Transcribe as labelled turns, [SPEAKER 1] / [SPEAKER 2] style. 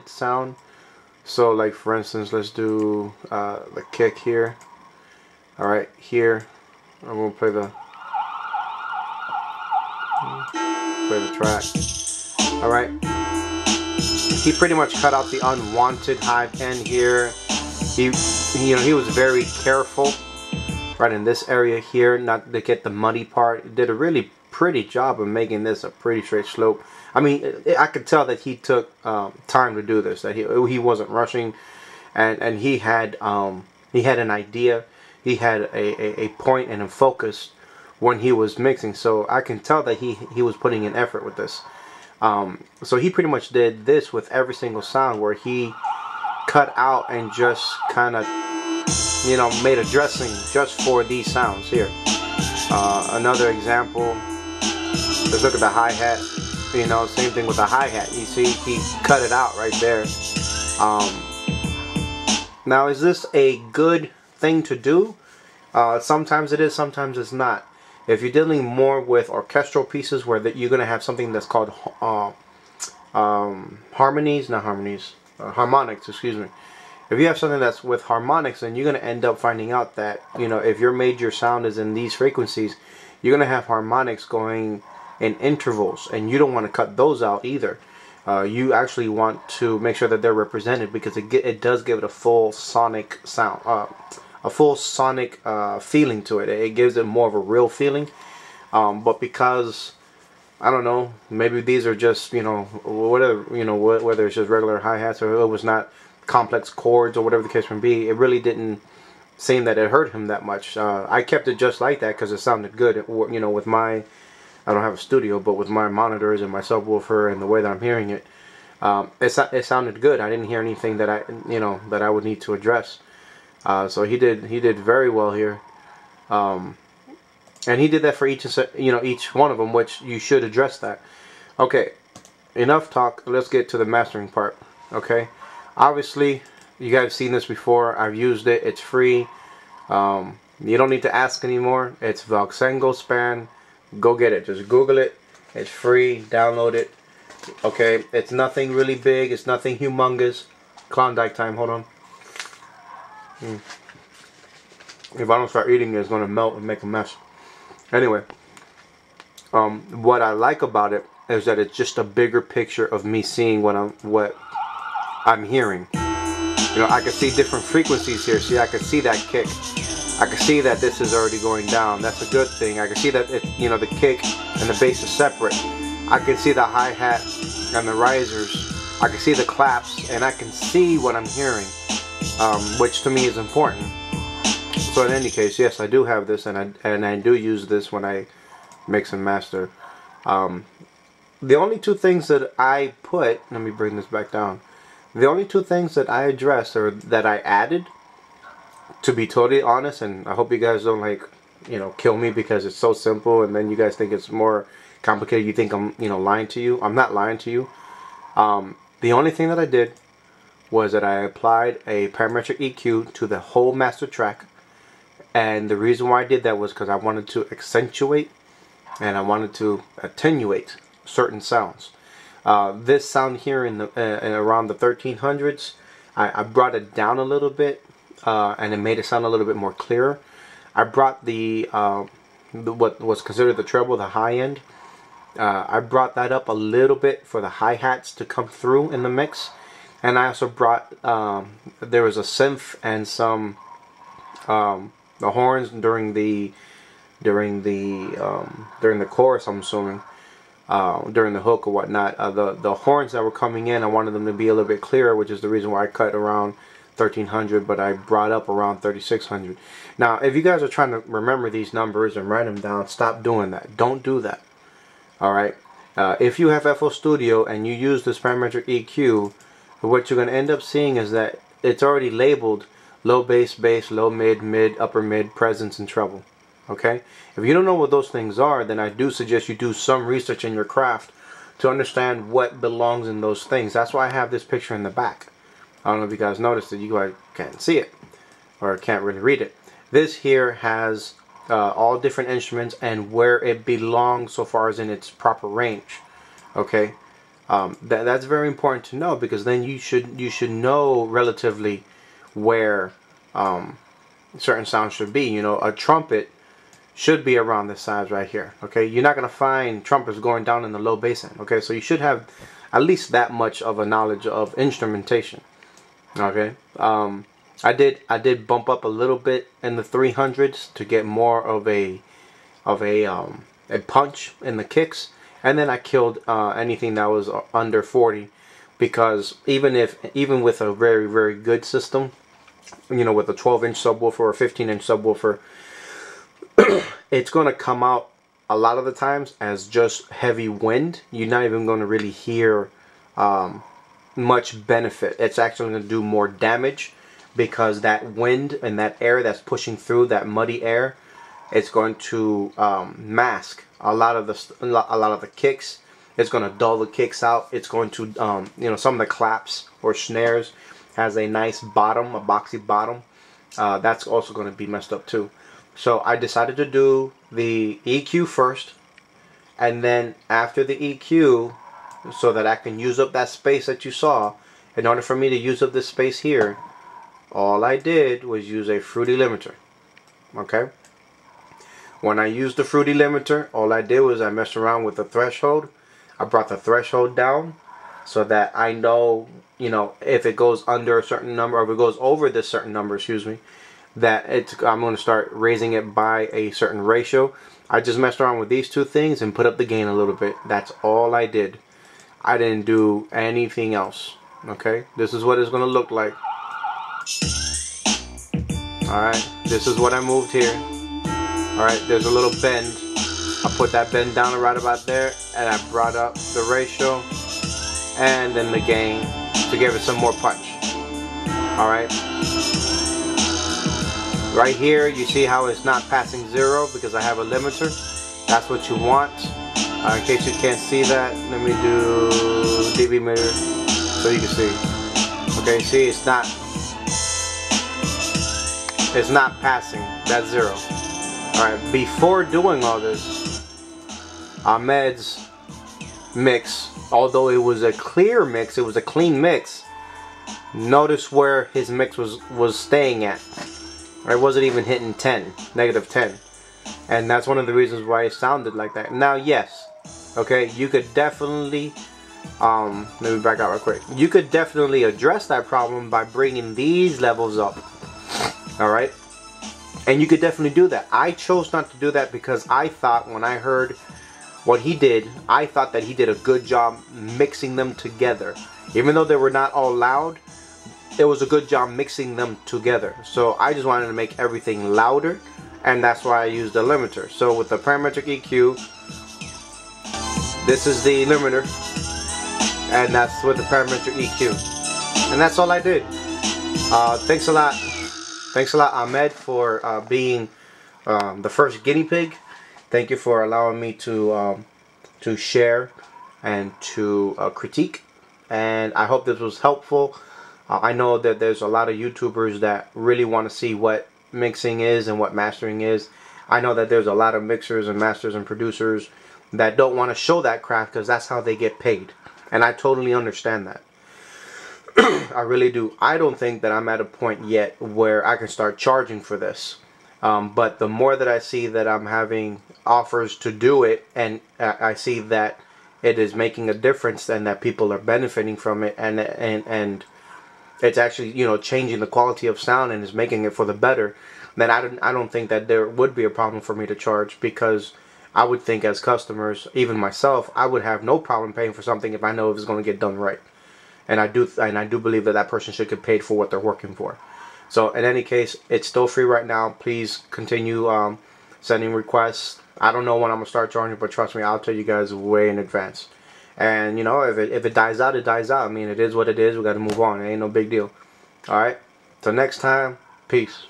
[SPEAKER 1] sound. So like for instance, let's do the kick here. Alright, here I'm gonna play the track. Alright. He pretty much cut out the unwanted high end here. He was very careful right in this area here, not to get the muddy part. He did a really pretty job of making this a pretty straight slope. I mean, I could tell that he took time to do this, that he wasn't rushing, and he had an idea, he had a point and a focus when he was mixing. So I can tell that he was putting in effort with this. So he pretty much did this with every single sound, where he cut out and just kind of, made a dressing just for these sounds here. Another example, let's look at the hi-hat. Same thing with the hi-hat. You see, he cut it out right there. Now, is this a good thing to do? Sometimes it is, sometimes it's not. If you're dealing more with orchestral pieces, where you're going to have something that's called harmonics, excuse me. If you have something that's with harmonics, then you're going to end up finding out that, if your major sound is in these frequencies, you're going to have harmonics going in intervals, and you don't want to cut those out either. You actually want to make sure that they're represented, because it does give it a full sonic sound, a full sonic feeling to it. It gives it more of a real feeling. But because, I don't know, maybe these are just, whatever, whether it's just regular hi-hats or it was not complex chords or whatever the case may be, it really didn't seem that it hurt him that much. I kept it just like that because it sounded good. With my, I don't have a studio, but with my monitors and my subwoofer and the way that I'm hearing it, it sounded good. I didn't hear anything that I would need to address. So he did very well here, and he did that for each one of them, which you should address that. Okay, enough talk. Let's get to the mastering part. Okay, obviously you guys have seen this before. I've used it. It's free. You don't need to ask anymore. It's Voxengo Span. Go get it. Just Google it. It's free. Download it. Okay, it's nothing really big. It's nothing humongous. Klondike time. Hold on. If I don't start eating it, it's going to melt and make a mess. Anyway, what I like about it is that it's just a bigger picture of me seeing what I'm hearing. I can see different frequencies here. See, I can see that kick. I can see that this is already going down. That's a good thing. I can see that the kick and the bass is separate. I can see the hi-hat and the risers. I can see the claps, and I can see what I'm hearing. Which to me is important. So in any case, yes, I do have this, and I do use this when I mix and master. The only two things that I put, let me bring this back down. The only two things that I addressed, or that I added, to be totally honest, and I hope you guys don't kill me because it's so simple, and then you guys think it's more complicated. You think I'm lying to you. I'm not lying to you. The only thing that I did was that I applied a parametric EQ to the whole master track, and the reason why I did that was because I wanted to accentuate and I wanted to attenuate certain sounds. This sound here in around the 1300s, I brought it down a little bit, and it made it sound a little bit more clearer. I brought what was considered the treble, the high end. I brought that up a little bit for the hi-hats to come through in the mix. And I also brought, there was a synth and some, the horns during the chorus, I'm assuming, during the hook or whatnot. The horns that were coming in, I wanted them to be a little bit clearer, which is the reason why I cut around 1300, but I brought up around 3600. Now, if you guys are trying to remember these numbers and write them down, stop doing that. Don't do that. Alright? If you have FL Studio and you use this parametric EQ, what you're going to end up seeing is that it's already labeled low bass, bass, low mid, mid, upper mid, presence, and treble. Okay? If you don't know what those things are, then I do suggest you do some research in your craft to understand what belongs in those things. That's why I have this picture in the back. I don't know if you guys noticed it. You guys can't see it or can't really read it. This here has all different instruments and where it belongs so far as in its proper range. Okay? That's very important to know, because then you should know relatively where certain sounds should be. You know, a trumpet should be around this size right here. Okay, you're not gonna find trumpets going down in the low bass end. Okay, so you should have at least that much of a knowledge of instrumentation. Okay, I did bump up a little bit in the 300s to get more of a punch in the kicks, and then I killed anything that was under 40, because even with a very, very good system, you know, with a 12-inch subwoofer or 15-inch subwoofer, it's going to come out a lot of the times as just heavy wind. You're not even going to really hear much benefit. It's actually going to do more damage, because that wind and that air that's pushing through, that muddy air, it's going to mask a lot of the kicks. It's going to dull the kicks out. It's going to you know, some of the claps or snares has a nice bottom, a boxy bottom. That's also going to be messed up too. So I decided to do the EQ first, and then after the EQ, so that I can use up that space that you saw. In order for me to use up this space here, all I did was use a fruity limiter. Okay? When I used the fruity limiter, all I did was I messed around with the threshold. I brought the threshold down so that I know, you know, if it goes under a certain number, or if it goes over this certain number, excuse me, that I'm going to start raising it by a certain ratio. I just messed around with these two things and put up the gain a little bit. That's all I did. I didn't do anything else. Okay, this is what it's going to look like. Alright, this is what I moved here. Alright, there's a little bend. I put that bend down right about there, and I brought up the ratio and then the gain to give it some more punch. Alright, right here you see how it's not passing 0 because I have a limiter. That's what you want. In case you can't see that, let me do dB meter so you can see. Okay, see, it's not passing that 0. Alright, before doing all this, Ahmed's mix, although it was a clear mix, it was a clean mix, notice where his mix was staying at. It wasn't even hitting 10, negative 10. And that's one of the reasons why it sounded like that. Now, yes, okay, you could definitely, let me back out real quick. You could definitely address that problem by bringing these levels up. Alright? And you could definitely do that. I chose not to do that because I thought, when I heard what he did, I thought that he did a good job mixing them together. Even though they were not all loud, it was a good job mixing them together. So I just wanted to make everything louder, and that's why I used the limiter. So with the parametric EQ, this is the limiter, and that's with the parametric EQ. And that's all I did. Thanks a lot. Thanks a lot, Ahmed, for being the first guinea pig. Thank you for allowing me to share and to critique. And I hope this was helpful. I know that there's a lot of YouTubers that really want to see what mixing is and what mastering is. I know that there's a lot of mixers and masters and producers that don't want to show that craft because that's how they get paid. And I totally understand that. I really do. I don't think that I'm at a point yet where I can start charging for this. But the more that I see that I'm having offers to do it, and I see that it is making a difference and that people are benefiting from it, and it's actually, you know, changing the quality of sound and is making it for the better, then I don't think that there would be a problem for me to charge, because I would think as customers, even myself, I would have no problem paying for something if I know if it's going to get done right. And I do believe that that person should get paid for what they're working for. So in any case, it's still free right now. Please continue sending requests. I don't know when I'm going to start charging, but trust me, I'll tell you guys way in advance. And, you know, if it dies out, it dies out. I mean, it is what it is. We got to move on. It ain't no big deal. All right. Till next time, peace.